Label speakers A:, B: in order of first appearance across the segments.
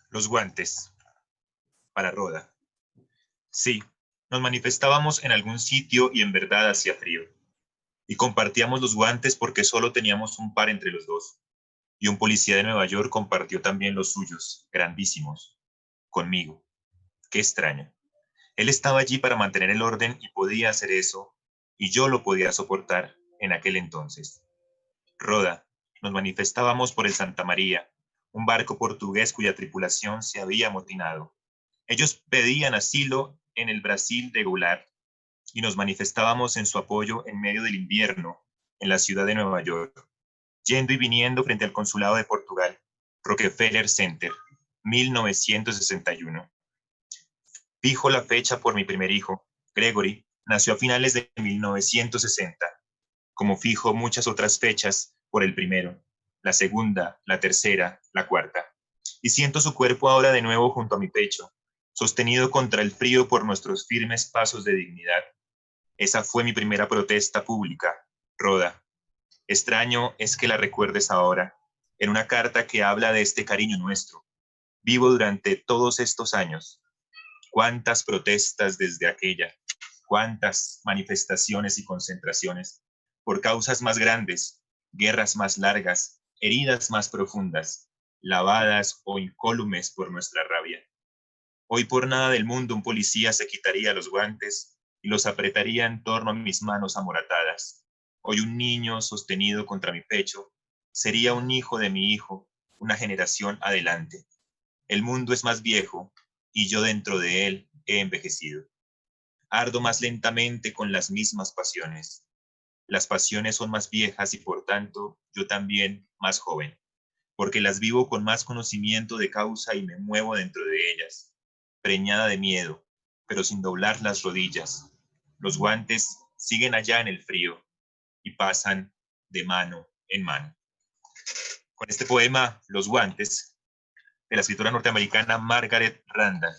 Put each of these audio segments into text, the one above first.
A: Los guantes para Roda. Sí, nos manifestábamos en algún sitio y en verdad hacía frío. Y compartíamos los guantes porque solo teníamos un par entre los dos. Y un policía de Nueva York compartió también los suyos, grandísimos, conmigo. Qué extraño. Él estaba allí para mantener el orden y podía hacer eso, y yo lo podía soportar en aquel entonces. Roda, nos manifestábamos por el Santa María, un barco portugués cuya tripulación se había amotinado. Ellos pedían asilo en el Brasil de Goulart y nos manifestábamos en su apoyo en medio del invierno en la ciudad de Nueva York, yendo y viniendo frente al consulado de Portugal, Rockefeller Center, 1961. Fijo la fecha por mi primer hijo, Gregory, nació a finales de 1960, como fijo muchas otras fechas por el primero, la segunda, la tercera, la cuarta. Y siento su cuerpo ahora de nuevo junto a mi pecho, sostenido contra el frío por nuestros firmes pasos de dignidad. Esa fue mi primera protesta pública, Roda. Extraño es que la recuerdes ahora, en una carta que habla de este cariño nuestro, vivo durante todos estos años. Cuántas protestas desde aquella, cuántas manifestaciones y concentraciones, por causas más grandes, guerras más largas, heridas más profundas, lavadas o incólumes por nuestra rabia. Hoy por nada del mundo un policía se quitaría los guantes y los apretaría en torno a mis manos amoratadas. Hoy un niño sostenido contra mi pecho sería un hijo de mi hijo, una generación adelante. El mundo es más viejo y yo dentro de él he envejecido. Ardo más lentamente con las mismas pasiones. Las pasiones son más viejas y por tanto yo también más joven, porque las vivo con más conocimiento de causa y me muevo dentro de ellas, preñada de miedo, pero sin doblar las rodillas. Los guantes siguen allá en el frío y pasan de mano en mano. Con este poema, Los guantes, de la escritora norteamericana Margaret Randall,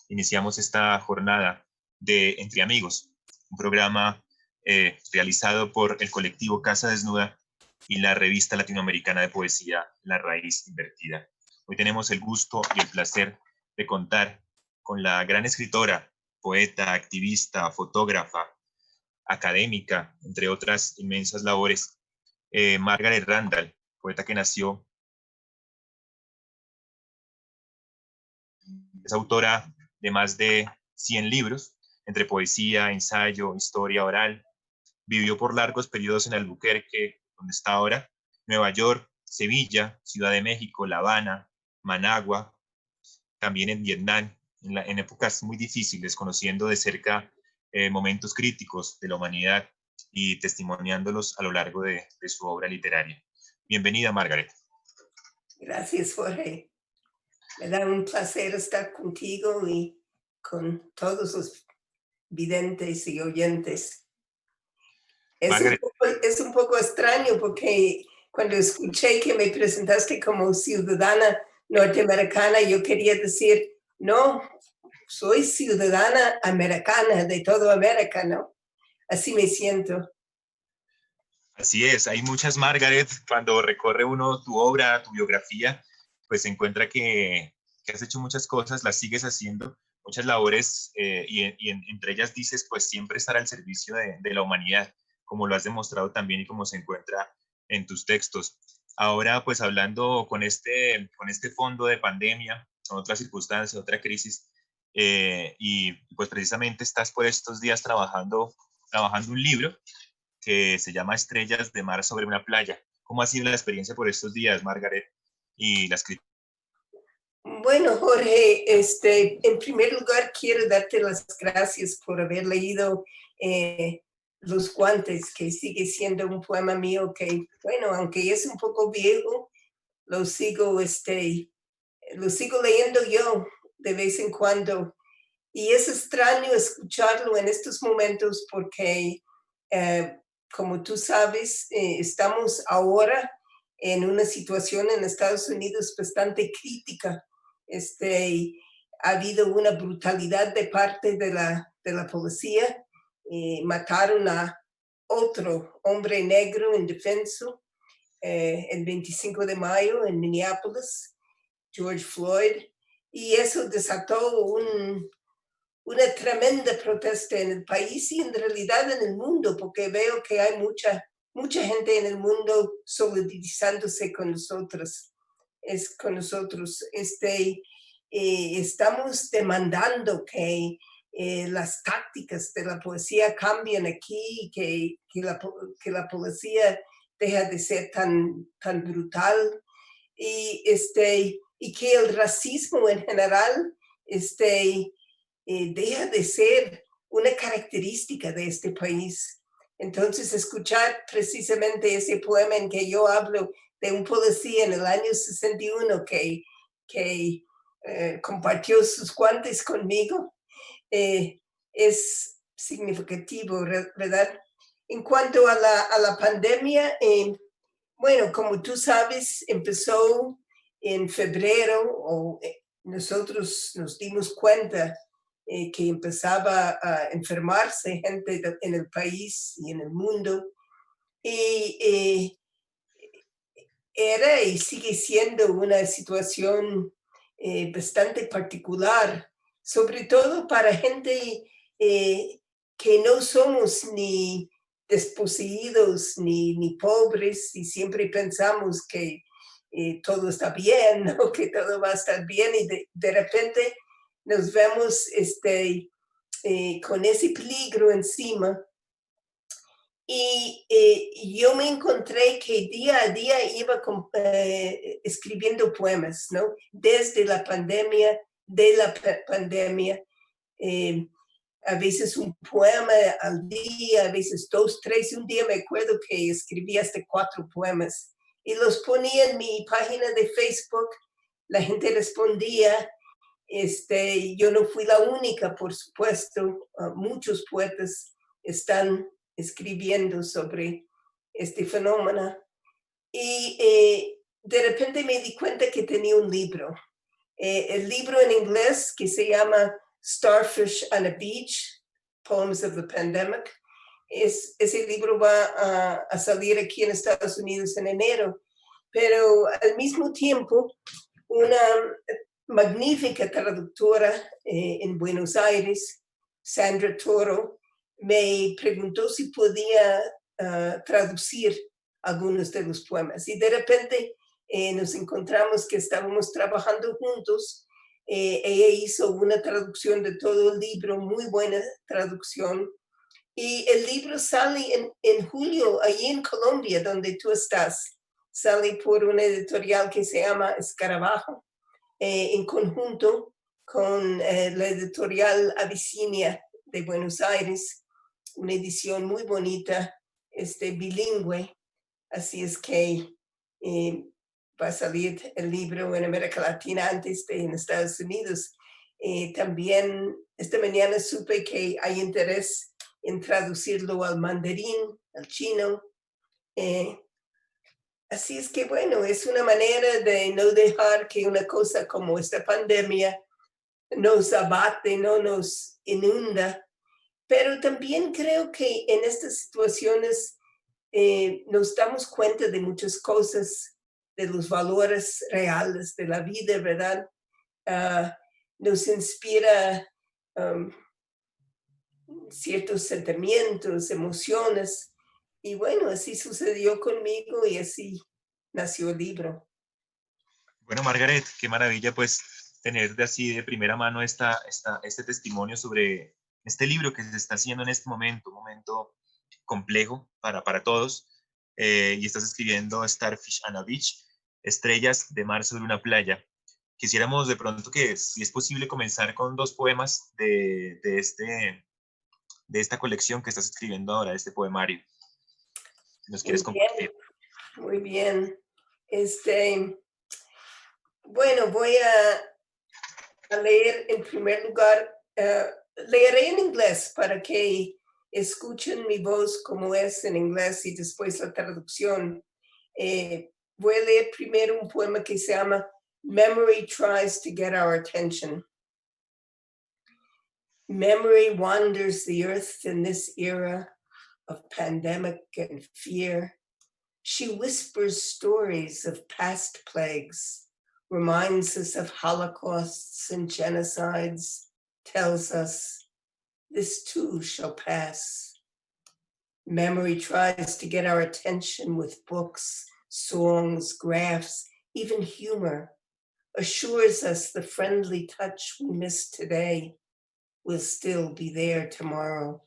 A: iniciamos esta jornada de Entre Amigos, un programa realizado por el colectivo Casa Desnuda y la revista latinoamericana de poesía La Raíz Invertida. Hoy tenemos el gusto y el placer de contar con la gran escritora, poeta, activista, fotógrafa, académica, entre otras inmensas labores, Margaret Randall, poeta que nació. Es autora de más de 100 libros, entre poesía, ensayo, historia oral. Vivió por largos periodos en Albuquerque, donde está ahora, Nueva York, Sevilla, Ciudad de México, La Habana, Managua, también en Vietnam, en épocas muy difíciles, conociendo de cerca momentos críticos de la humanidad y testimoniándolos a lo largo de su obra literaria. Bienvenida, Margaret.
B: Gracias, Jorge. Me da un placer estar contigo y con todos los videntes y oyentes. Es un poco extraño porque cuando escuché que me presentaste como ciudadana norteamericana, yo quería decir, no, soy ciudadana americana de toda América, ¿no? Así me siento.
A: Así es, hay muchas Margaret. Cuando recorre uno tu obra, tu biografía, pues se encuentra que has hecho muchas cosas, las sigues haciendo, muchas labores, entre ellas dices, pues siempre estar al servicio de la humanidad, como lo has demostrado también y como se encuentra en tus textos. Ahora, pues hablando con este fondo de pandemia, con otra circunstancia, otra crisis, y pues precisamente estás por estos días trabajando un libro que se llama Estrellas de Mar sobre una playa. ¿Cómo ha sido la experiencia por estos días, Margaret, y la escritura?
B: Bueno, Jorge, en primer lugar quiero darte las gracias por haber leído Los Guantes, que sigue siendo un poema mío que, bueno, aunque es un poco viejo, lo sigo leyendo yo de vez en cuando. Y es extraño escucharlo en estos momentos porque, como tú sabes, estamos ahora en una situación en Estados Unidos bastante crítica. Ha habido una brutalidad de parte de la policía. Mataron a otro hombre negro indefenso el 25 de mayo en Minneapolis, George Floyd. y eso desató una tremenda protesta en el país y en realidad en el mundo, porque veo que hay mucha gente en el mundo solidarizándose con nosotros. Estamos demandando que las tácticas de la poesía cambien aquí, que la poesía deja de ser tan brutal y que el racismo en general deja de ser una característica de este país. Entonces, escuchar precisamente ese poema en que yo hablo de un policía en el año 61 que compartió sus guantes conmigo, es significativo, ¿verdad? En cuanto a la pandemia, bueno, como tú sabes, empezó en febrero, nosotros nos dimos cuenta que empezaba a enfermarse gente en el país y en el mundo. Y era y sigue siendo una situación bastante particular, sobre todo para gente que no somos ni desposeídos ni pobres y siempre pensamos que todo está bien, ¿no? Que todo va a estar bien y de repente nos vemos con ese peligro encima. Y yo me encontré que día a día iba escribiendo poemas, ¿no? Desde la pandemia, de la pandemia. A veces un poema al día, a veces 2, 3. Un día me acuerdo que escribí hasta 4 poemas y los ponía en mi página de Facebook. La gente respondía. Yo no fui la única, por supuesto. Muchos poetas están escribiendo sobre este fenómeno. Y de repente me di cuenta que tenía un libro. El libro en inglés que se llama Starfish on a Beach, Poems of the Pandemic. Ese libro va a salir aquí en Estados Unidos en enero. Pero al mismo tiempo, una magnífica traductora en Buenos Aires, Sandra Toro, me preguntó si podía traducir algunos de los poemas. Y de repente nos encontramos que estábamos trabajando juntos. Ella hizo una traducción de todo el libro, muy buena traducción. Y el libro sale en julio, allí en Colombia, donde tú estás. Sale por una editorial que se llama Escarabajo, en conjunto con la editorial Abisinia de Buenos Aires, una edición muy bonita, bilingüe. Así es que va a salir el libro en América Latina antes de en Estados Unidos. También esta mañana supe que hay interés en traducirlo al mandarín, al chino. Así es que, bueno, es una manera de no dejar que una cosa como esta pandemia nos abate, no nos inunda. Pero también creo que en estas situaciones nos damos cuenta de muchas cosas, de los valores reales de la vida, ¿verdad? Nos inspira ciertos sentimientos, emociones. Y bueno, así sucedió conmigo y así nació el libro.
A: Bueno, Margaret, qué maravilla pues tener de así de primera mano este testimonio sobre este libro que se está haciendo en este momento, un momento complejo para todos. Y estás escribiendo Starfish on a Beach, Estrellas de mar sobre una playa. Quisiéramos de pronto que, si es posible, comenzar con 2 poemas de esta colección que estás escribiendo ahora, de este poemario. Si nos quieres
B: Muy bien,
A: compartir.
B: muy bien. Bueno, voy a leer en primer lugar, leeré en inglés para que escuchen mi voz como es en inglés y después la traducción. Voy a leer primero un poema que se llama Memory Tries to Get Our Attention. Memory wanders the earth in this era of pandemic and fear. She whispers stories of past plagues, reminds us of holocausts and genocides, tells us this too shall pass. Memory tries to get our attention with books, songs, graphs, even humor, assures us the friendly touch we miss today will still be there tomorrow.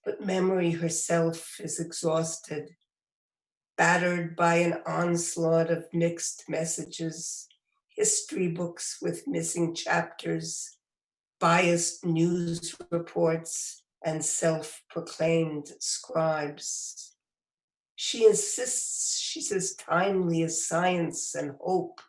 B: But memory herself is exhausted, battered by an onslaught of mixed messages, history books with missing chapters, biased news reports, and self-proclaimed scribes. She insists she's as timely as science and hope,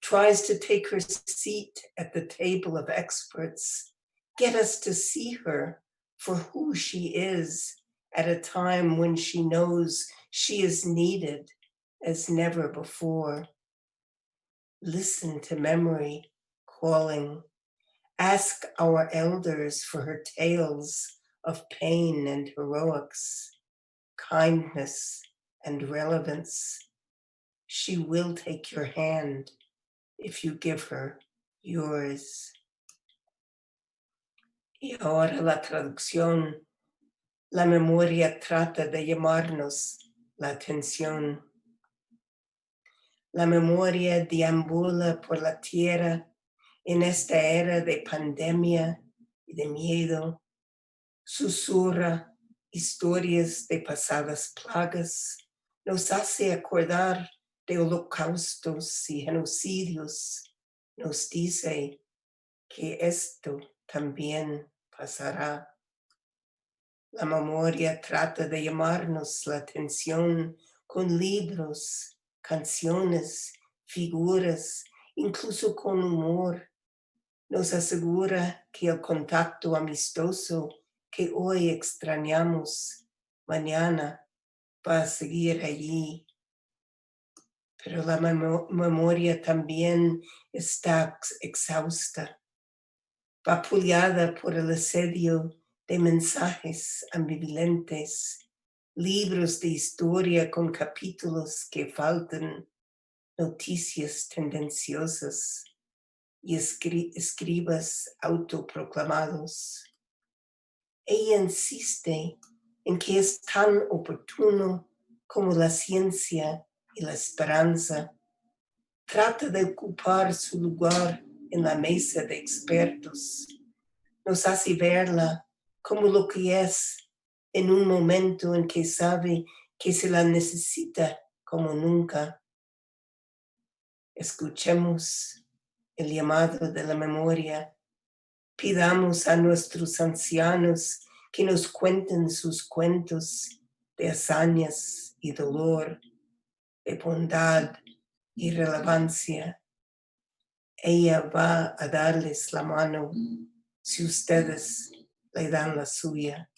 B: tries to take her seat at the table of experts, get us to see her for who she is at a time when she knows she is needed as never before. Listen to memory calling. Ask our elders for her tales of pain and heroics, kindness and relevance. She will take your hand if you give her yours. Y ahora la traducción. La memoria trata de llamarnos la atención. La memoria deambula por la tierra en esta era de pandemia y de miedo. Susurra historias de pasadas plagas. Nos hace acordar de holocaustos y genocidios. Nos dice que esto también pasará. La memoria trata de llamarnos la atención con libros, canciones, figuras, incluso con humor. Nos asegura que el contacto amistoso que hoy extrañamos, mañana va a seguir allí. Pero la memoria también está exhausta, vapuleada por el asedio de mensajes ambivalentes, libros de historia con capítulos que faltan, noticias tendenciosas y escribas autoproclamados. Ella insiste en que es tan oportuno como la ciencia y la esperanza. Trata de ocupar su lugar en la mesa de expertos. Nos hace verla como lo que es en un momento en que sabe que se la necesita como nunca. Escuchemos el llamado de la memoria. Pidamos a nuestros ancianos que nos cuenten sus cuentos de hazañas y dolor, de bondad y relevancia. Ella va a darles la mano si ustedes le dan la suya.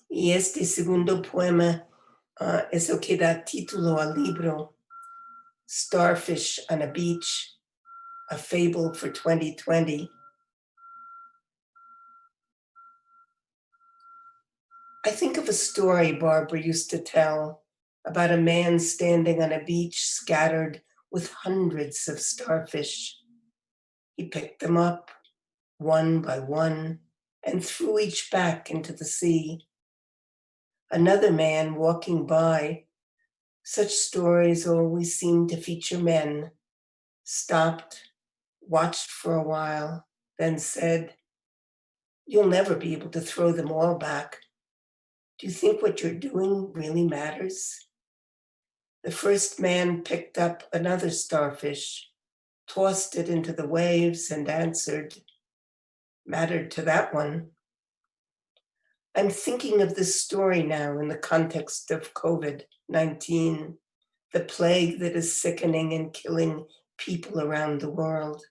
B: Y este segundo poema es el que da título al libro, Starfish on a Beach, A Fable for 2020. I think of a story Barbara used to tell about a man standing on a beach scattered with hundreds of starfish. He picked them up one by one and threw each back into the sea. Another man walking by, such stories always seem to feature men, stopped, watched for a while, then said, "You'll never be able to throw them all back. Do you think what you're doing really matters?" The first man picked up another starfish, tossed it into the waves, and answered, "Mattered to that one." I'm thinking of this story now in the context of COVID-19, the plague that is sickening and killing people around the world.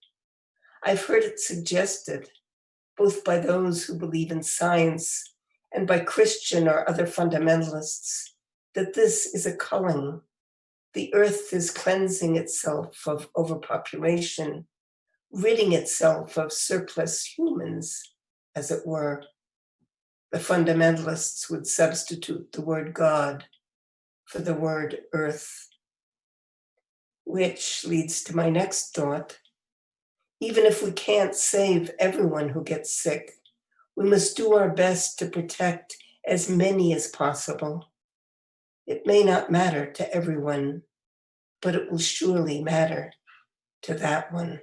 B: I've heard it suggested, both by those who believe in science and by Christian or other fundamentalists, that this is a culling. The earth is cleansing itself of overpopulation, ridding itself of surplus humans, as it were. The fundamentalists would substitute the word God for the word earth. which leads to my next thought. Even if we can't save everyone who gets sick, we must do our best to protect as many as possible. It may not matter to everyone, but it will surely matter to that one.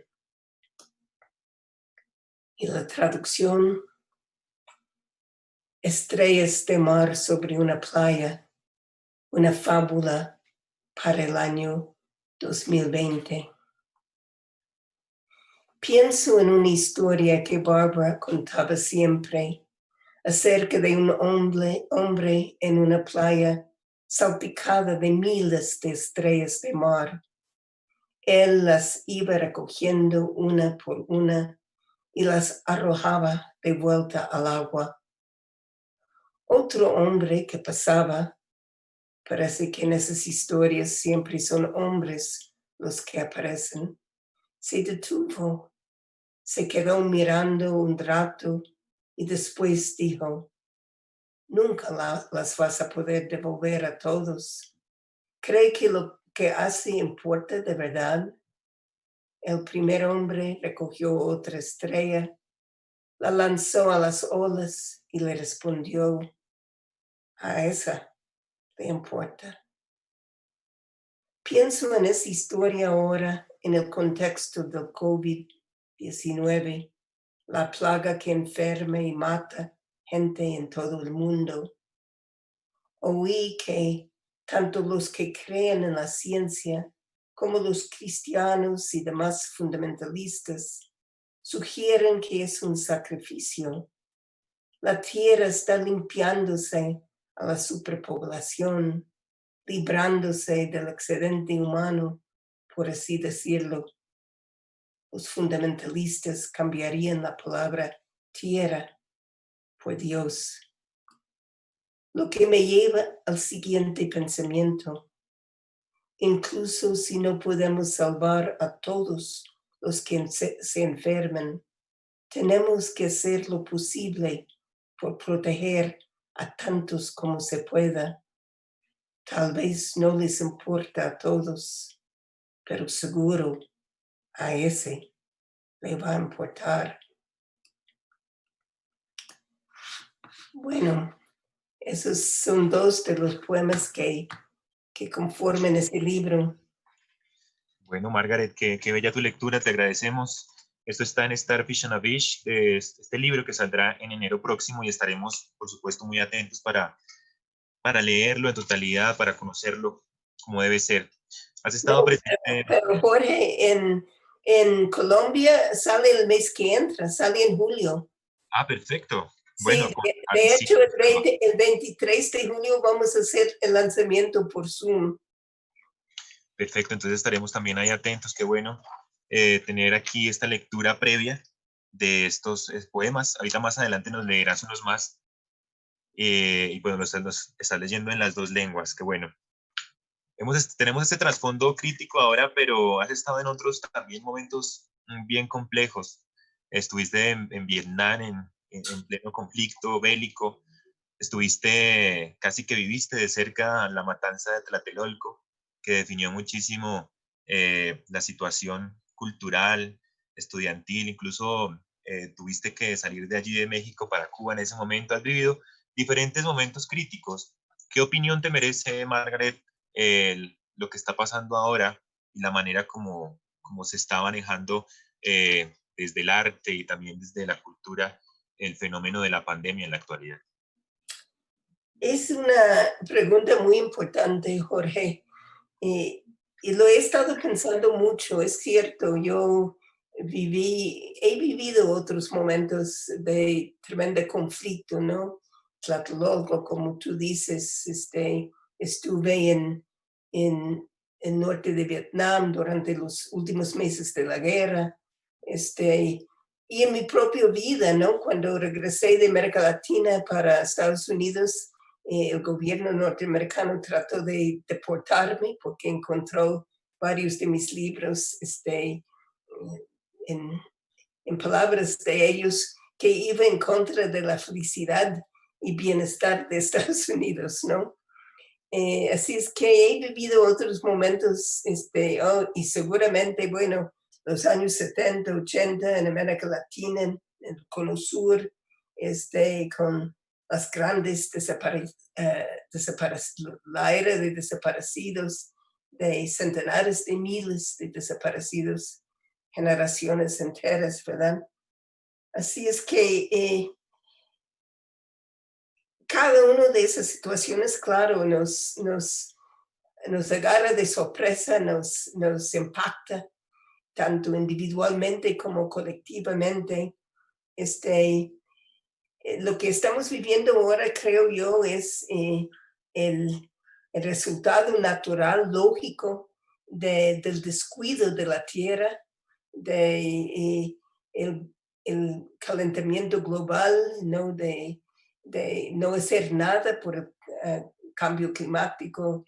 B: Y la traducción: estrellas de mar sobre una playa, una fábula para el año 2020. Pienso en una historia que Barbara contaba siempre acerca de un hombre en una playa salpicada de miles de estrellas de mar. Él las iba recogiendo una por una y las arrojaba de vuelta al agua. Otro hombre que pasaba, parece que en esas historias siempre son hombres los que aparecen, se detuvo, se quedó mirando un rato y después dijo: nunca las vas a poder devolver a todos. ¿Cree que lo que hace importa de verdad? El primer hombre recogió otra estrella, la lanzó a las olas y le respondió: a esa le importa. Pienso en esa historia ahora en el contexto del COVID-19, la plaga que enferma y mata gente en todo el mundo. Oí que tanto los que creen en la ciencia como los cristianos y demás fundamentalistas sugieren que es un sacrificio. La tierra está limpiándose a la superpoblación, librándose del excedente humano, por así decirlo. Los fundamentalistas cambiarían la palabra tierra por Dios. Lo que me lleva al siguiente pensamiento: incluso si no podemos salvar a todos los que se enferman, tenemos que hacer lo posible por proteger a tantos como se pueda. Tal vez no les importa a todos, pero seguro a ese le va a importar. Bueno, esos son dos de los poemas que conforman ese libro.
A: Bueno, Margaret, qué bella tu lectura, te agradecemos. Esto está en Starfish on a Beach, este libro que saldrá en enero próximo y estaremos, por supuesto, muy atentos para leerlo en totalidad, para conocerlo como debe ser. Has estado presente.
B: Pero Jorge, en Colombia sale el mes que entra, sale en julio.
A: Ah, perfecto.
B: Sí,
A: Bueno,
B: de hecho el 23 de julio vamos a hacer el lanzamiento por Zoom.
A: Perfecto, entonces estaremos también ahí atentos. Qué bueno tener aquí esta lectura previa de estos poemas. Ahorita más adelante nos leerás unos más. Y bueno, los estás leyendo en las dos lenguas. Qué bueno. Tenemos este trasfondo crítico ahora, pero has estado en otros también momentos bien complejos. Estuviste en Vietnam en pleno conflicto bélico. Estuviste, casi que viviste de cerca la matanza de Tlatelolco, que definió muchísimo la situación cultural, estudiantil, incluso tuviste que salir de allí de México para Cuba en ese momento. Has vivido diferentes momentos críticos. ¿Qué opinión te merece, Margaret, lo que está pasando ahora y la manera como se está manejando desde el arte y también desde la cultura el fenómeno de la pandemia en la actualidad?
B: Es una pregunta muy importante, Jorge. Y lo he estado pensando mucho, es cierto, yo he vivido otros momentos de tremendo conflicto, ¿no? Tlatelolco, como tú dices, estuve en el norte de Vietnam durante los últimos meses de la guerra, y en mi propia vida, ¿no? Cuando regresé de América Latina para Estados Unidos, el gobierno norteamericano trató de deportarme porque encontró varios de mis libros en palabras de ellos que iba en contra de la felicidad y bienestar de Estados Unidos, ¿no? Así es que he vivido otros momentos, y seguramente, bueno, los años 70, 80 en América Latina, en el Cono Sur, con las grandes la era de desaparecidos, de centenares de miles de desaparecidos, generaciones enteras, ¿verdad? Así es que cada una de esas situaciones, claro, nos agarra de sorpresa, nos impacta, tanto individualmente como colectivamente. Lo que estamos viviendo ahora, creo yo, es el, el resultado natural, lógico, del descuido de la Tierra, de el calentamiento global, ¿no? De no hacer nada por el cambio climático,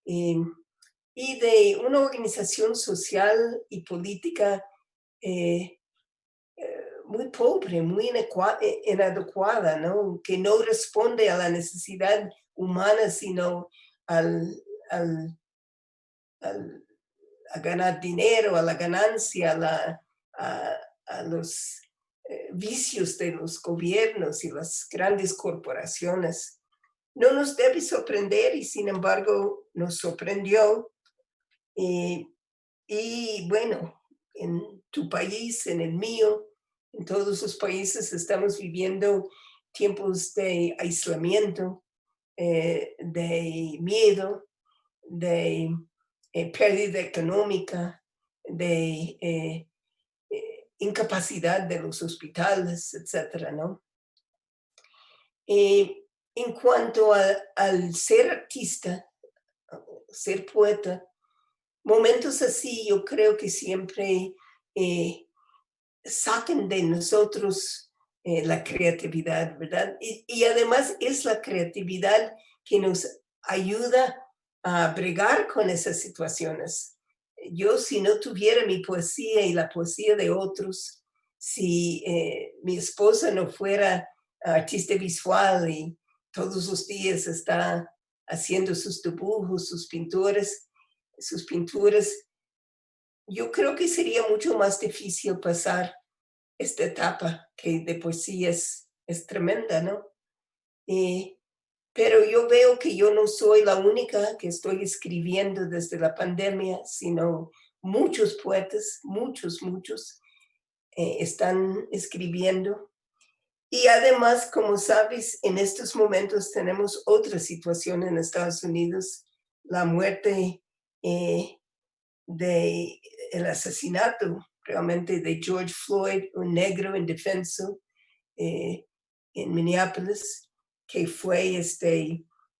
B: y de una organización social y política eh, muy pobre, muy inadecuada, ¿no? Que no responde a la necesidad humana, sino al, al, al a ganar dinero, a la ganancia, a los vicios de los gobiernos y las grandes corporaciones. No nos debe sorprender y sin embargo nos sorprendió. Y bueno, en tu país, en el mío, en todos los países estamos viviendo tiempos de aislamiento, de miedo, de pérdida económica, de incapacidad de los hospitales, etcétera, ¿no? En cuanto al ser artista, ser poeta, momentos así yo creo que siempre saquen de nosotros la creatividad, ¿verdad? Y además es la creatividad que nos ayuda a bregar con esas situaciones. Yo, si no tuviera mi poesía y la poesía de otros, si mi esposa no fuera artista visual y todos los días está haciendo sus dibujos, sus pinturas, yo creo que sería mucho más difícil pasar esta etapa que de poesía es tremenda, ¿no? Pero yo veo que yo no soy la única que estoy escribiendo desde la pandemia, sino muchos poetas, muchos están escribiendo. Y además, como sabes, en estos momentos tenemos otra situación en Estados Unidos, la muerte del asesinato realmente de George Floyd, un negro indefenso en Minneapolis, que fue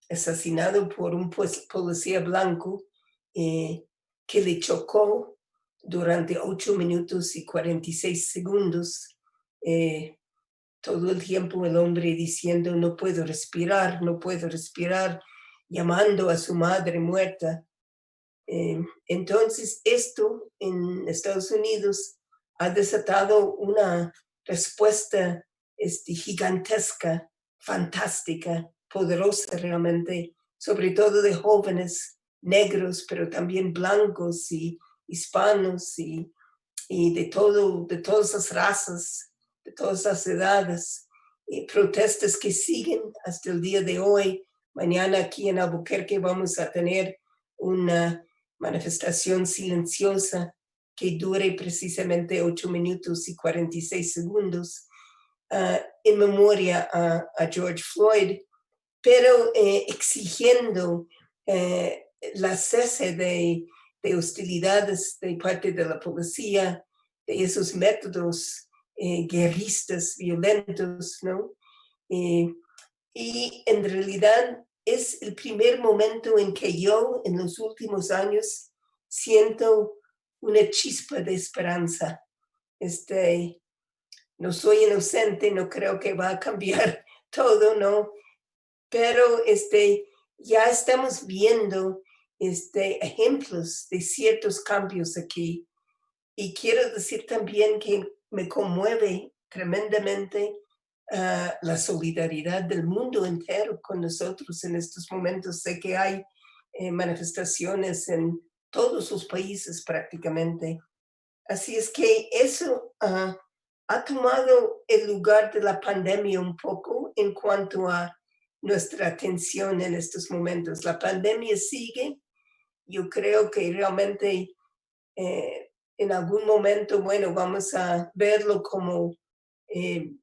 B: asesinado por un policía blanco que le chocó durante 8 minutos y 46 segundos. Todo el tiempo el hombre diciendo, no puedo respirar, no puedo respirar, llamando a su madre muerta. Entonces, esto en Estados Unidos ha desatado una respuesta gigantesca, fantástica, poderosa realmente, sobre todo de jóvenes negros, pero también blancos y hispanos y de todas las razas, de todas las edades, y protestas que siguen hasta el día de hoy. Mañana aquí en Albuquerque vamos a tener una manifestación silenciosa que dure precisamente 8 minutos y 46 segundos en memoria a George Floyd, pero exigiendo la cese de hostilidades de parte de la policía, de esos métodos guerristas violentos, ¿no? Y en realidad es el primer momento en que yo, en los últimos años, siento una chispa de esperanza. No soy inocente, no creo que va a cambiar todo, ¿no? Pero ya estamos viendo ejemplos de ciertos cambios aquí. Y quiero decir también que me conmueve tremendamente la solidaridad del mundo entero con nosotros en estos momentos. Sé que hay manifestaciones en todos los países prácticamente. Así es que eso ha tomado el lugar de la pandemia un poco en cuanto a nuestra atención en estos momentos. La pandemia sigue. Yo creo que realmente en algún momento, bueno, vamos a verlo como eh,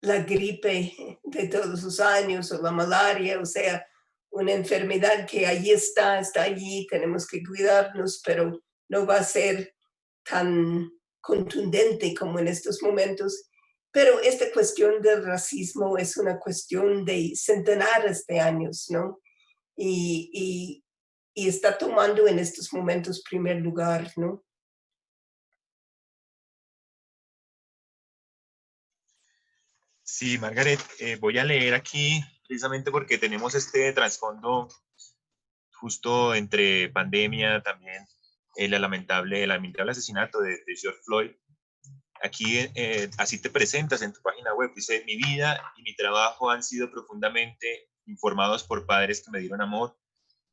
B: la gripe de todos los años o la malaria, o sea, una enfermedad que allí está allí, tenemos que cuidarnos, pero no va a ser tan contundente como en estos momentos. Pero esta cuestión del racismo es una cuestión de centenares de años, ¿no? Y, y, y está tomando en estos momentos primer lugar, ¿no?
A: Sí, Margaret, voy a leer aquí precisamente porque tenemos este trasfondo justo entre pandemia, también el lamentable asesinato de George Floyd. Aquí así te presentas en tu página web, dice, mi vida y mi trabajo han sido profundamente informados por padres que me dieron amor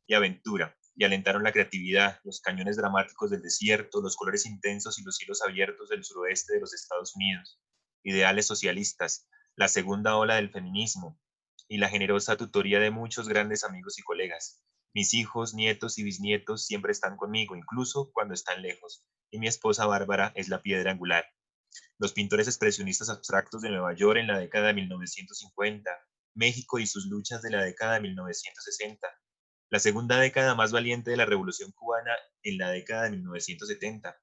A: y aventura y alentaron la creatividad, los cañones dramáticos del desierto, los colores intensos y los cielos abiertos del suroeste de los Estados Unidos, ideales socialistas, la segunda ola del feminismo y la generosa tutoría de muchos grandes amigos y colegas. Mis hijos, nietos y bisnietos siempre están conmigo, incluso cuando están lejos, y mi esposa Bárbara es la piedra angular. Los pintores expresionistas abstractos de Nueva York en la década de 1950, México y sus luchas de la década de 1960, la segunda década más valiente de la Revolución cubana en la década de 1970,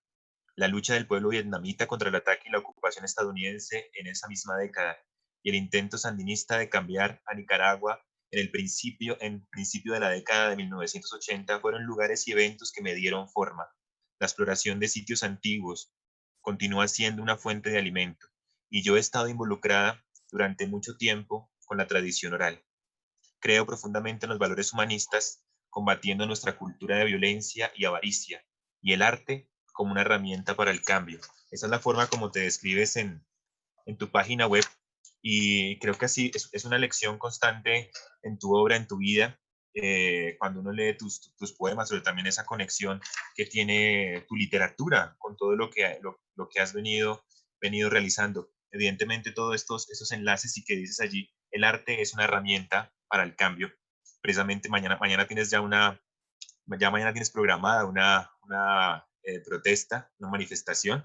A: la lucha del pueblo vietnamita contra el ataque y la ocupación estadounidense en esa misma década, y el intento sandinista de cambiar a Nicaragua en principio de la década de 1980 fueron lugares y eventos que me dieron forma. La exploración de sitios antiguos continúa siendo una fuente de alimento, y yo he estado involucrada durante mucho tiempo con la tradición oral. Creo profundamente en los valores humanistas, combatiendo nuestra cultura de violencia y avaricia, y el arte como una herramienta para el cambio. Esa es la forma como te describes en tu página web, y creo que así es una lección constante en tu obra, en tu vida, cuando uno lee tus poemas, pero también esa conexión que tiene tu literatura con todo lo que has venido realizando. Evidentemente, todos estos enlaces y que dices allí, el arte es una herramienta para el cambio. Precisamente mañana tienes ya mañana tienes programada una protesta, una manifestación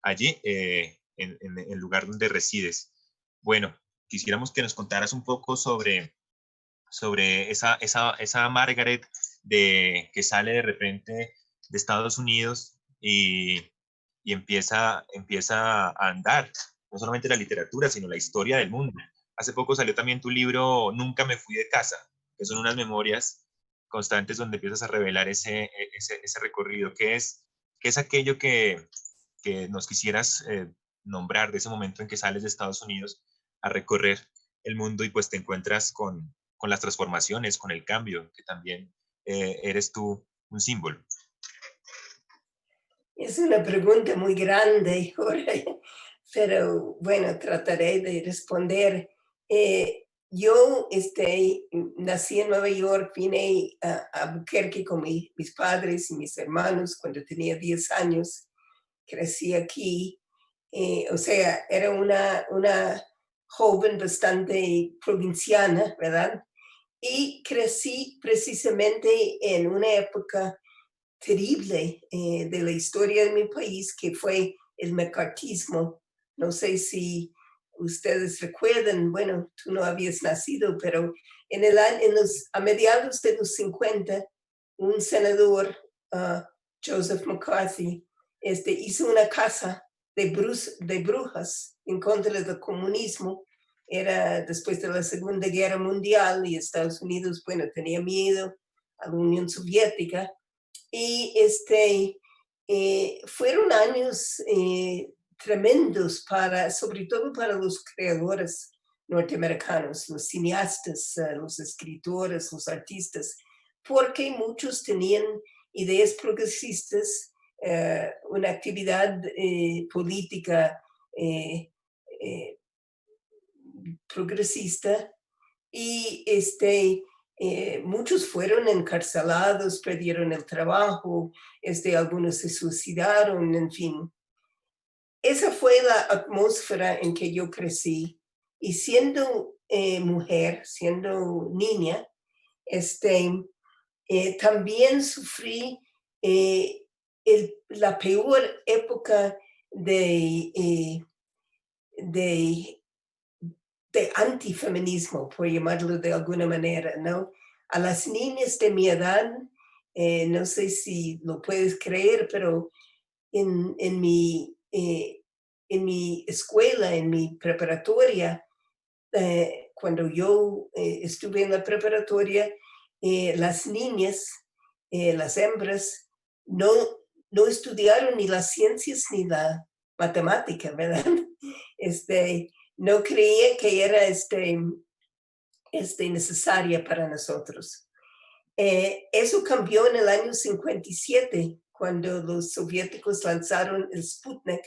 A: allí en el lugar donde resides. Bueno, quisiéramos que nos contaras un poco sobre esa Margaret que sale de repente de Estados Unidos y empieza a andar, no solamente la literatura, sino la historia del mundo. Hace poco salió también tu libro Nunca me fui de casa, que son unas memorias constantes donde empiezas a revelar ese recorrido. ¿Qué es aquello que nos quisieras nombrar de ese momento en que sales de Estados Unidos a recorrer el mundo y pues te encuentras con las transformaciones, con el cambio, que también eres tú un símbolo?
B: Es una pregunta muy grande, Jorge, pero bueno, trataré de responder. Yo nací en Nueva York, vine a Albuquerque con mis padres y mis hermanos cuando tenía 10 años. Crecí aquí, o sea, era una joven bastante provinciana, ¿verdad? Y crecí precisamente en una época terrible de la historia de mi país, que fue el macartismo. No sé si ustedes recuerdan, bueno, tú no habías nacido, pero a mediados de los 50, un senador, Joseph McCarthy, hizo una casa de brujas en contra del comunismo. Era después de la Segunda Guerra Mundial y Estados Unidos, bueno, tenía miedo a la Unión Soviética y fueron años tremendos sobre todo para los creadores norteamericanos, los cineastas, los escritores, los artistas, porque muchos tenían ideas progresistas, una actividad política eh, eh, progresista y muchos fueron encarcelados, perdieron el trabajo, algunos se suicidaron, en fin. Esa fue la atmósfera en que yo crecí. Y siendo mujer, siendo niña, también sufrí la peor época de, de antifeminismo, por llamarlo de alguna manera, ¿no? A las niñas de mi edad, no sé si lo puedes creer, pero en mi escuela, en mi preparatoria, cuando yo estuve en la preparatoria, las niñas, las hembras, no, no estudiaron ni las ciencias ni la matemática, ¿verdad? No creía que era necesaria para nosotros. Eso cambió en el año 57, cuando los soviéticos lanzaron el Sputnik.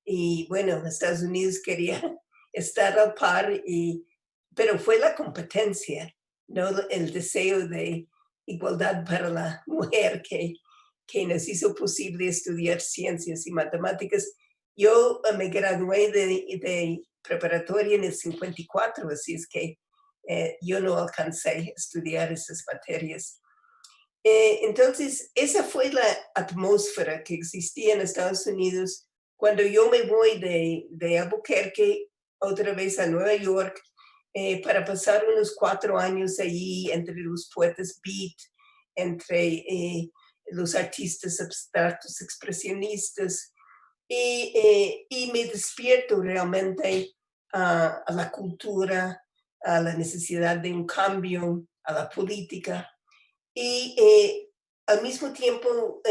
B: Y bueno, Estados Unidos quería estar al par, pero fue la competencia, no el deseo de igualdad para la mujer que nos hizo posible estudiar ciencias y matemáticas. Yo me gradué de preparatoria en el 54, así es que yo no alcancé a estudiar esas materias. Entonces, esa fue la atmósfera que existía en Estados Unidos cuando yo me voy de Albuquerque otra vez a Nueva York para pasar unos 4 años allí entre los poetas beat, entre los artistas abstractos expresionistas, y me despierto realmente a la cultura, a la necesidad de un cambio, a la política. Y al mismo tiempo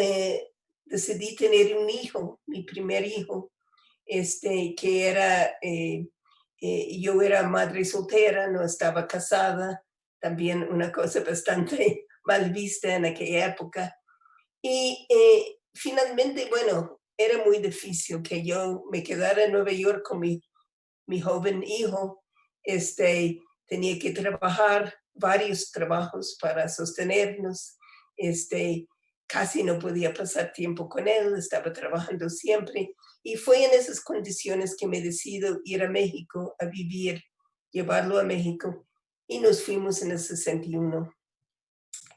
B: decidí tener un hijo, mi primer hijo, que era, yo era madre soltera, no estaba casada, también una cosa bastante mal vista en aquella época. Y finalmente, bueno, era muy difícil que yo me quedara en Nueva York con mi joven hijo. Tenía que trabajar varios trabajos para sostenernos. Casi no podía pasar tiempo con él, estaba trabajando siempre. Y fue en esas condiciones que me decido ir a México a vivir, llevarlo a México. Y nos fuimos en el 61.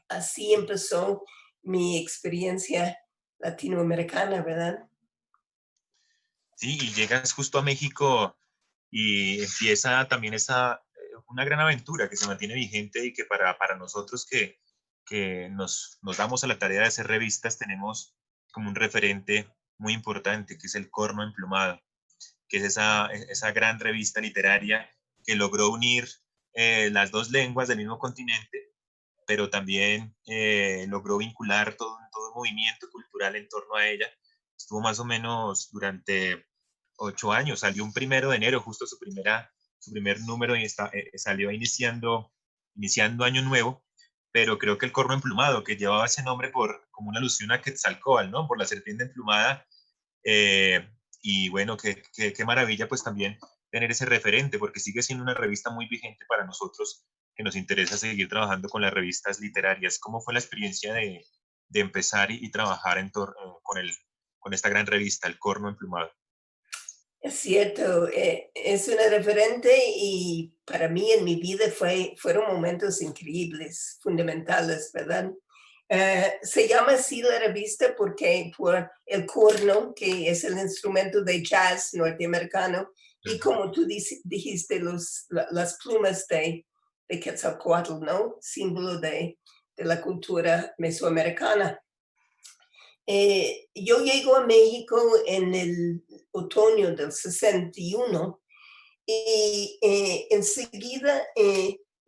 B: Así empezó mi experiencia latinoamericana, ¿verdad?
A: Sí, y llegas justo a México y empieza también una gran aventura que se mantiene vigente y que para nosotros que nos damos a la tarea de hacer revistas tenemos como un referente muy importante, que es el Corno Emplumado, que es esa gran revista literaria que logró unir las dos lenguas del mismo continente, pero también logró vincular todo un movimiento cultural en torno a ella. Estuvo más o menos durante 8 años, salió un 1 de enero, justo su primer número, y salió iniciando año nuevo, pero creo que el Corno Emplumado, que llevaba ese nombre como una alusión a Quetzalcóatl, ¿no? Por la serpiente emplumada, eh, y bueno, qué maravilla pues también tener ese referente, porque sigue siendo una revista muy vigente para nosotros que nos interesa seguir trabajando con las revistas literarias. ¿Cómo fue la experiencia de empezar y trabajar con esta gran revista, El Corno Emplumado?
B: Es cierto, es una referente y para mí en mi vida fueron momentos increíbles, fundamentales, ¿verdad? Se llama así la revista porque por el corno, que es el instrumento de jazz norteamericano, y como tú dijiste, las plumas de Quetzalcóatl, ¿no? Símbolo de la cultura mesoamericana. Yo llego a México en el otoño del 61 y enseguida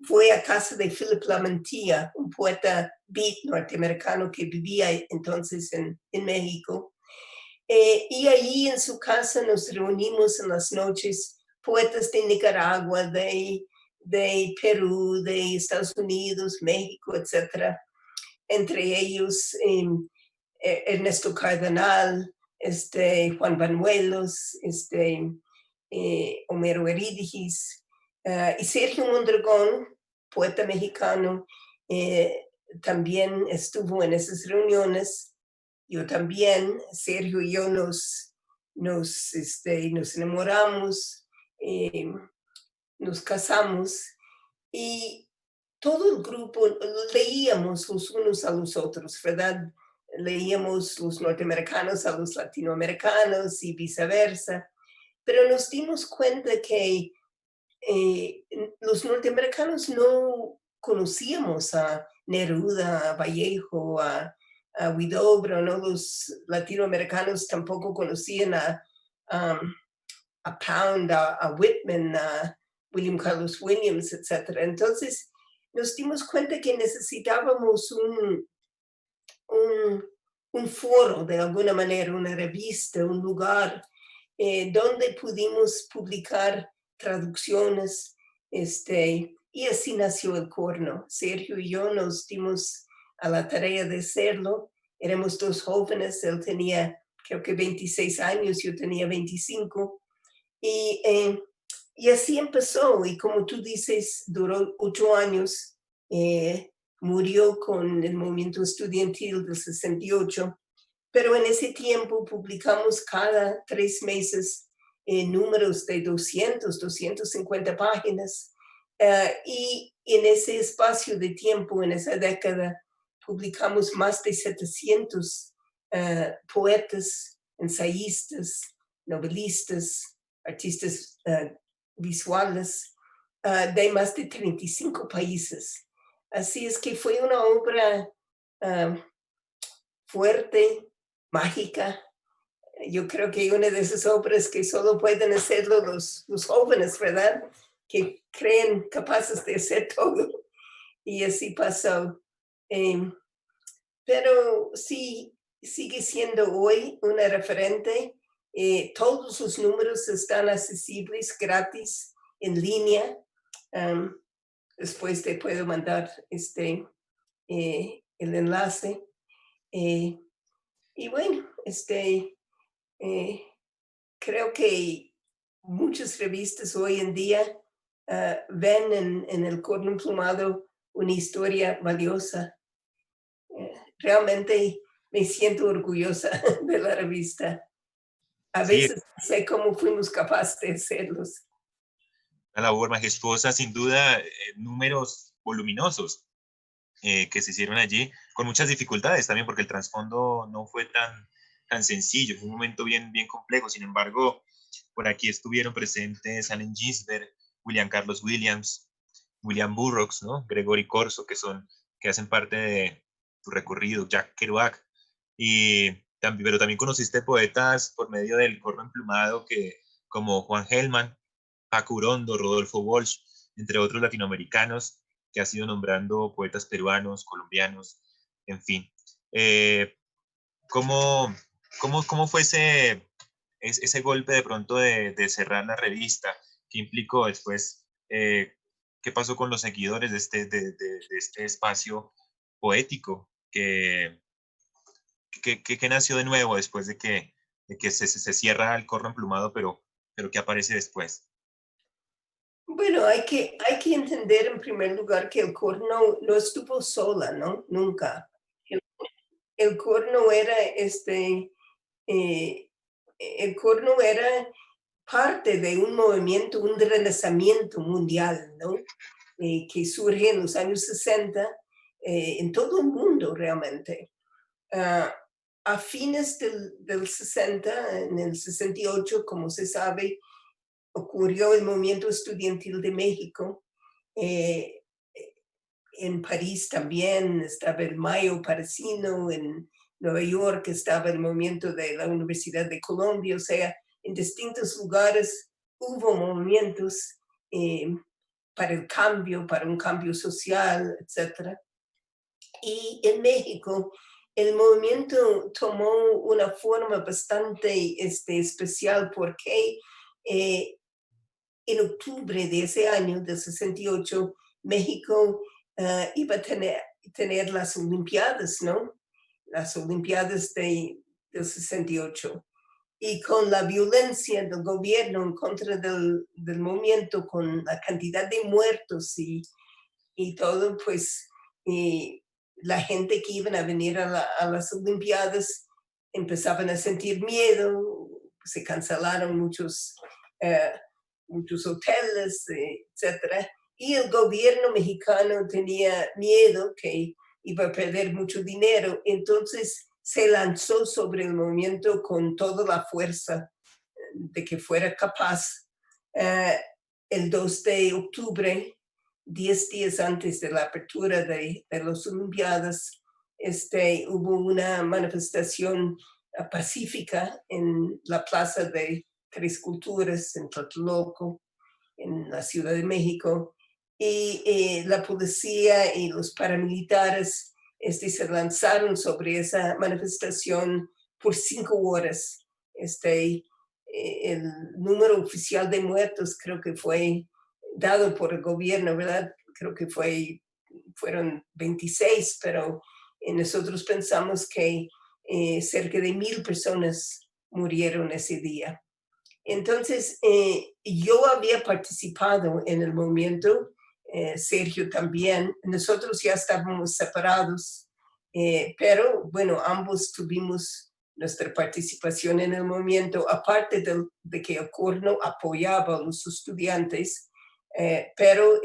B: fui a casa de Philip Lamantia, un poeta beat norteamericano que vivía entonces en México. Y allí en su casa nos reunimos en las noches, poetas de Nicaragua, de Perú, de Estados Unidos, México, etcétera. Entre ellos Ernesto Cardenal, Juan Banuelos, Homero Eurídice, Y Sergio Mondragón, poeta mexicano, también estuvo en esas reuniones. Yo también, Sergio y yo nos enamoramos, nos casamos y todo el grupo leíamos los unos a los otros, ¿verdad? Leíamos los norteamericanos a los latinoamericanos y viceversa, pero nos dimos cuenta que los norteamericanos no conocíamos a Neruda, a Vallejo, a Huidobro, ¿no? Los latinoamericanos tampoco conocían um, a Pound, a Whitman, a William Carlos Williams, etc. Entonces nos dimos cuenta que necesitábamos un, un foro, de alguna manera, una revista, un lugar donde pudimos publicar traducciones, y así nació El Corno. Sergio y yo nos dimos a la tarea de hacerlo. Éramos dos jóvenes, él tenía creo que 26 años, yo tenía 25, y así empezó, y como tú dices, duró 8 años, murió con el movimiento estudiantil del 68, pero en ese tiempo publicamos cada 3 meses números de 250 páginas, y en ese espacio de tiempo, en esa década, publicamos más de 700 poetas, ensayistas, novelistas, artistas visuales de más de 35 países. Así es que fue una obra fuerte, mágica. Yo creo que una de esas obras que solo pueden hacerlo los jóvenes, ¿verdad? Que creen capaces de hacer todo. Y así pasó. Pero sí, sigue siendo hoy una referente. Todos sus números están accesibles gratis en línea. Después te puedo mandar el enlace. Y bueno, creo que muchas revistas hoy en día ven en El Corno Emplumado una historia valiosa. Realmente me siento orgullosa de la revista. A
A: Sí,
B: veces sé cómo fuimos capaces de hacerlos.
A: una labor majestuosa, sin duda, números voluminosos que se hicieron allí, con muchas dificultades también, porque el trasfondo no fue tan sencillo, fue un momento bien complejo. Sin embargo, por aquí estuvieron presentes Allen Ginsberg, William Carlos Williams, William Burroughs, ¿no? Gregory Corso, que hacen parte de tu recorrido, Jack Kerouac, pero también conociste poetas por medio del Corno Emplumado, como Juan Gelman, Paco Urondo, Rodolfo Walsh, entre otros latinoamericanos, que has ido nombrando poetas peruanos, colombianos, en fin. ¿Cómo, cómo fue ese golpe de pronto de cerrar la revista? ¿Qué implicó después? ¿Qué pasó con los seguidores de este espacio poético que nació de nuevo después de que se cierra el Corno Emplumado, pero que aparece después?
B: Bueno, hay que entender en primer lugar que el Corno no estuvo sola, ¿no? Nunca. El, el Corno era eh, el Corno era parte de un movimiento, un renacimiento mundial, ¿no? Que surge en los años 60 en todo el mundo realmente. Uh, a fines del 60, en el 68, como se sabe, ocurrió el movimiento estudiantil de México. Eh, en París también estaba el Mayo Parisino, en Nueva York estaba el movimiento de la Universidad de Colombia, o sea, en distintos lugares hubo movimientos para el cambio, para un cambio social, etc. Y en México el movimiento tomó una forma bastante especial porque en octubre de ese año, del 68, México iba a tener las Olimpiadas, ¿no? Las Olimpiadas del 68. y con la violencia del gobierno en contra del movimiento, con la cantidad de muertos y todo, pues la gente que iban a venir a las Olimpiadas empezaban a sentir miedo, se cancelaron muchos hoteles, etcétera. Y el gobierno mexicano tenía miedo que iba a perder mucho dinero, entonces se lanzó sobre el movimiento con toda la fuerza de que fuera capaz. El 2 de octubre, 10 días antes de la apertura de las Olimpiadas, hubo una manifestación pacífica en la Plaza de Tres Culturas, en Tlatelolco, en la Ciudad de México, y la policía y los paramilitares se lanzaron sobre esa manifestación por 5 horas. El número oficial de muertos creo que fue dado por el gobierno, ¿verdad? Creo que fueron 26, pero nosotros pensamos que cerca de 1,000 personas murieron ese día. Entonces, yo había participado en el movimiento, Sergio también, nosotros ya estábamos separados, pero bueno, ambos tuvimos nuestra participación en el movimiento, aparte de que Osorno apoyaba a los estudiantes, pero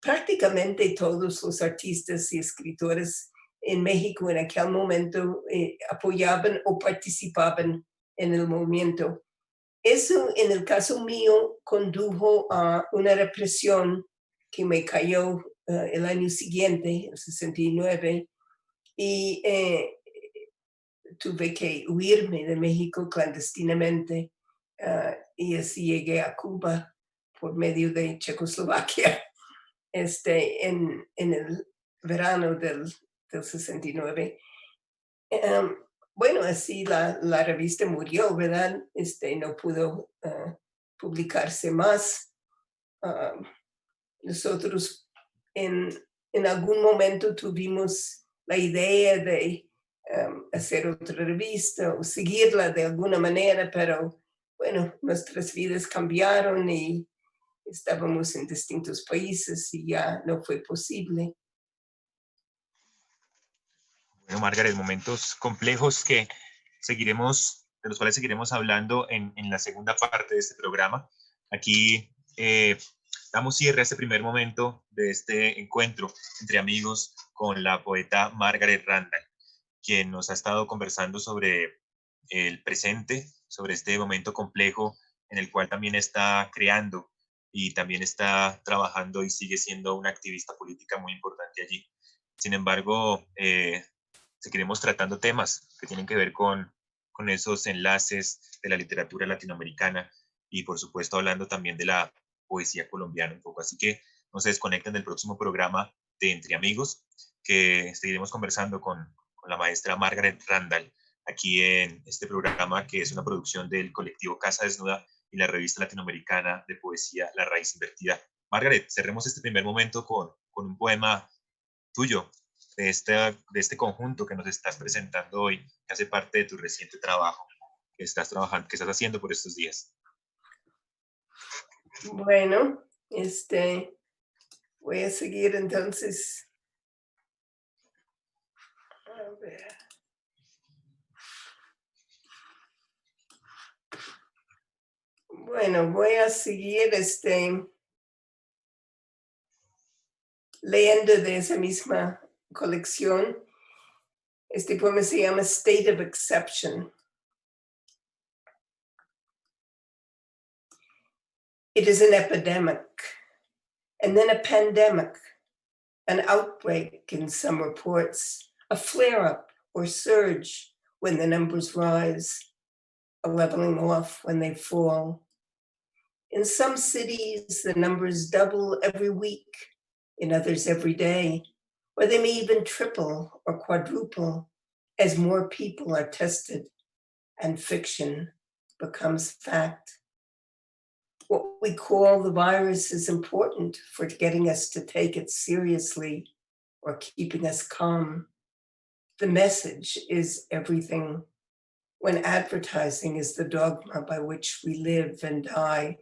B: prácticamente todos los artistas y escritores en México en aquel momento apoyaban o participaban en el movimiento. Eso, en el caso mío, condujo a una represión que me cayó el año siguiente, el 69, y tuve que huirme de México clandestinamente y así llegué a Cuba por medio de Checoslovaquia en el verano del 69. Bueno, así la revista murió, ¿verdad? No pudo publicarse más. Nosotros en algún momento tuvimos la idea de hacer otra revista o seguirla de alguna manera, pero bueno, nuestras vidas cambiaron y estábamos en distintos países y ya no fue posible.
A: Bueno, Margaret, momentos complejos de los cuales seguiremos hablando en la segunda parte de este programa. Aquí damos cierre a este primer momento de este encuentro entre amigos con la poeta Margaret Randall, quien nos ha estado conversando sobre el presente, sobre este momento complejo en el cual también está creando y también está trabajando y sigue siendo una activista política muy importante allí. Sin embargo, seguiremos tratando temas que tienen que ver con esos enlaces de la literatura latinoamericana y por supuesto hablando también de la poesía colombiana un poco. Así que no se desconecten del próximo programa de Entre Amigos, que seguiremos conversando con la maestra Margaret Randall aquí en este programa que es una producción del colectivo Casa Desnuda y la revista latinoamericana de poesía La Raíz Invertida. Margaret, cerremos este primer momento con un poema tuyo, de este conjunto que nos estás presentando hoy, que hace parte de tu reciente trabajo que estás haciendo por estos días.
B: Bueno, voy a seguir entonces. A ver. Bueno, voy a seguir leyendo de esa misma colección. Este poema se llama State of Exception. It is an epidemic, and then a pandemic, an outbreak in some reports, a flare-up or surge when the numbers rise, a leveling off when they fall. In some cities, the numbers double every week, in others every day, or they may even triple or quadruple as more people are tested and fiction becomes fact. What we call the virus is important for getting us to take it seriously or keeping us calm. The message is everything. when advertising is the dogma by which we live and die.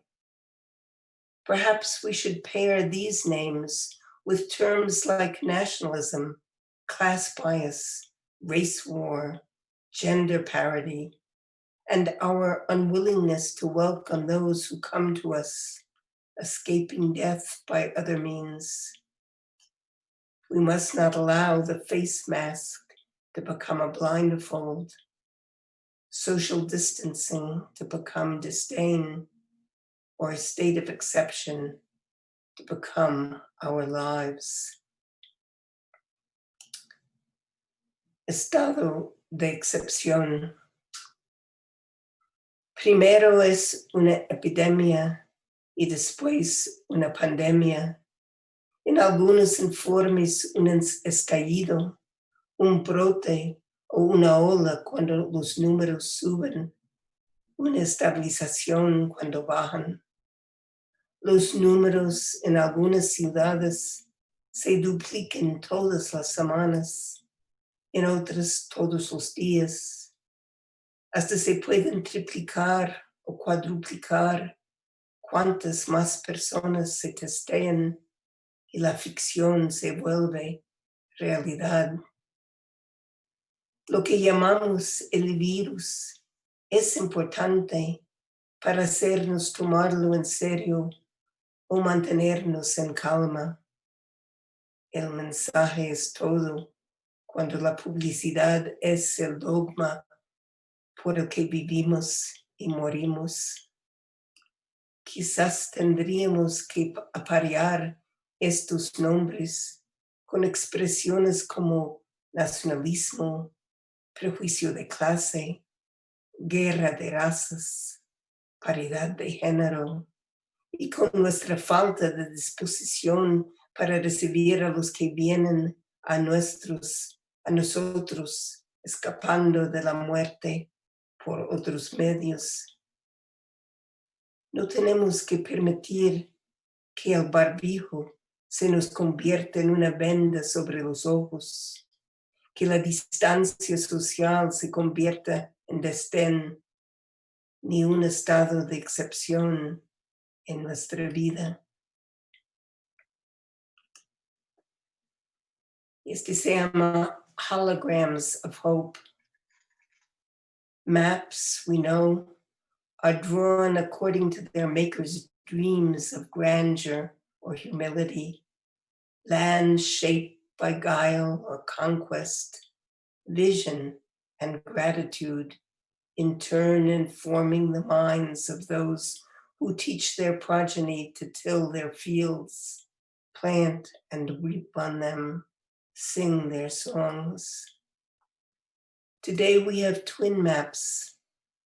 B: Perhaps we should pair these names with terms like nationalism, class bias, race war, gender parity, and our unwillingness to welcome those who come to us, escaping death by other means. We must not allow the face mask to become a blindfold, social distancing to become disdain, or a state of exception to become our lives. Estado de excepción. Primero es una epidemia y después una pandemia. En algunos informes, un estallido, un brote o una ola cuando los números suben, una estabilización cuando bajan. Los números en algunas ciudades se duplican todas las semanas, en otras todos los días. Hasta se pueden triplicar o cuadruplicar cuantas más personas se testean y la ficción se vuelve realidad. Lo que llamamos el virus es importante para hacernos tomarlo en serio o mantenernos en calma. El mensaje es todo cuando la publicidad es el dogma por el que vivimos y morimos. Quizás tendríamos que aparear estos nombres con expresiones como nacionalismo, prejuicio de clase, guerra de razas, paridad de género, y con nuestra falta de disposición para recibir a los que vienen a nosotros, escapando de la muerte por otros medios. No tenemos que permitir que el barbijo se nos convierta en una venda sobre los ojos, que la distancia social se convierta en desdén, ni un estado de excepción en nuestra vida. Este se llama Holograms of Hope. Maps, we know, are drawn according to their maker's dreams of grandeur or humility, land shaped by guile or conquest, vision and gratitude, in turn informing the minds of those who teach their progeny to till their fields, plant and reap on them, sing their songs. Today we have twin maps.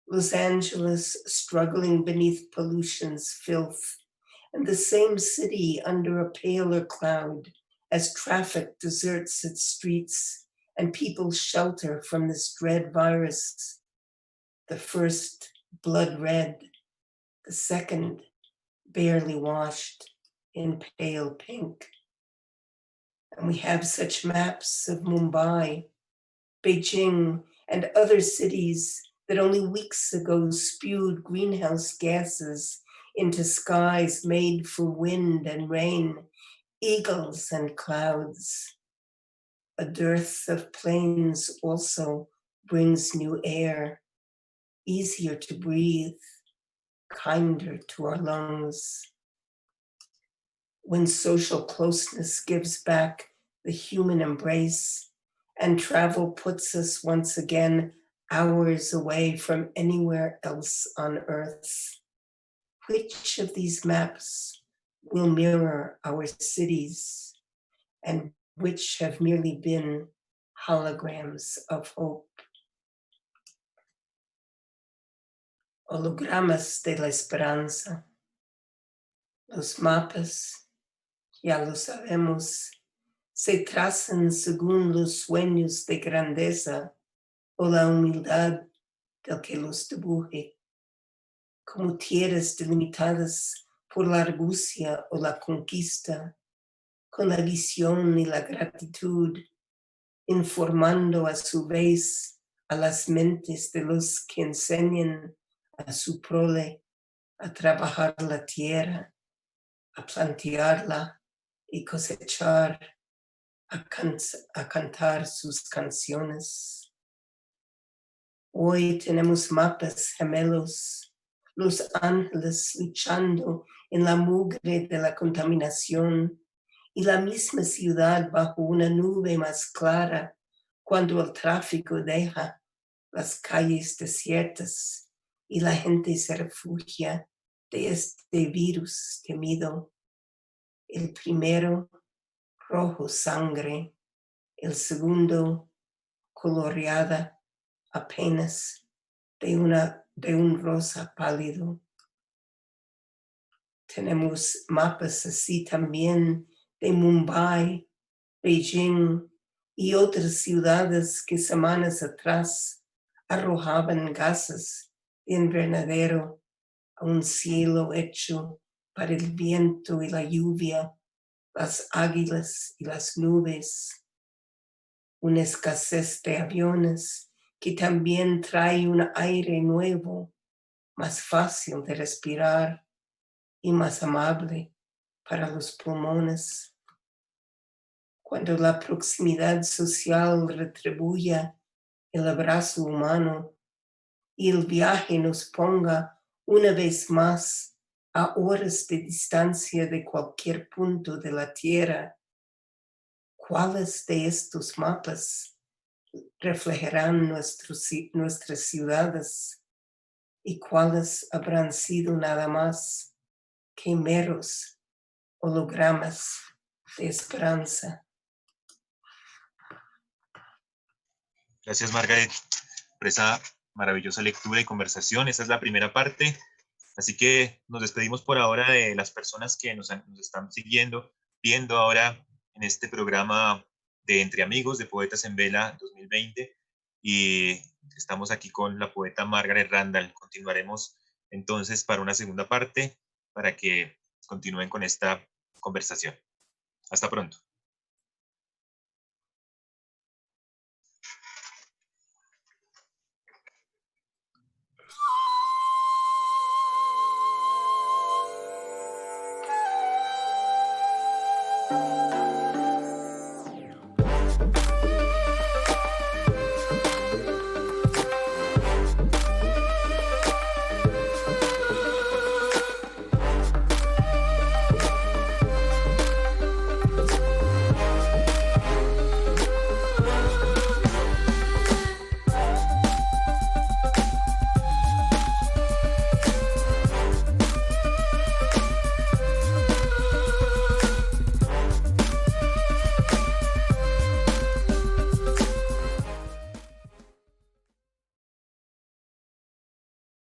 B: Los Angeles struggling beneath pollution's filth, and the same city under a paler cloud as traffic deserts its streets and people shelter from this dread virus. The first, blood red, the second, barely washed in pale pink. And we have such maps of Mumbai, Beijing, and other cities that only weeks ago spewed greenhouse gases into skies made for wind and rain, eagles and clouds. A dearth of planes also brings new air, easier to breathe, kinder to our lungs. When social closeness gives back the human embrace and travel puts us once again hours away from anywhere else on Earth, which of these maps will mirror our cities and which have merely been holograms of hope? Hologramas de la esperanza. Los mapas, ya lo sabemos, se trazan según los sueños de grandeza o la humildad del que los dibuje, como tierras delimitadas por la argucia o la conquista, con la visión y la gratitud, informando a su vez a las mentes de los que enseñan a su prole a trabajar la tierra, a plantearla y cosechar, a cantar sus canciones. Hoy tenemos mapas gemelos, los ángeles luchando en la mugre de la contaminación y la misma ciudad bajo una nube más clara cuando el tráfico deja las calles desiertas y la gente se refugia de este virus temido. El primero, rojo sangre, el segundo, coloreada apenas de un rosa pálido. Tenemos mapas así también de Mumbai, Beijing y otras ciudades que semanas atrás arrojaban gases de invernadero a un cielo hecho para el viento y la lluvia, las águilas y las nubes. Una escasez de aviones que también trae un aire nuevo, más fácil de respirar y más amable para los pulmones. Cuando la proximidad social retribuya el abrazo humano y el viaje nos ponga una vez más a horas de distancia de cualquier punto de la Tierra, ¿cuáles de estos mapas reflejarán nuestras ciudades y cuáles habrán sido nada más que meros hologramas de esperanza?
A: Gracias, Margaret, por esa maravillosa lectura y conversación. Esa es la primera parte. Así que nos despedimos por ahora de las personas que nos están siguiendo, viendo ahora en este programa de Entre Amigos de Poetas en Vela 2020. Y estamos aquí con la poeta Margaret Randall. Continuaremos entonces para una segunda parte para que continúen con esta conversación. Hasta pronto.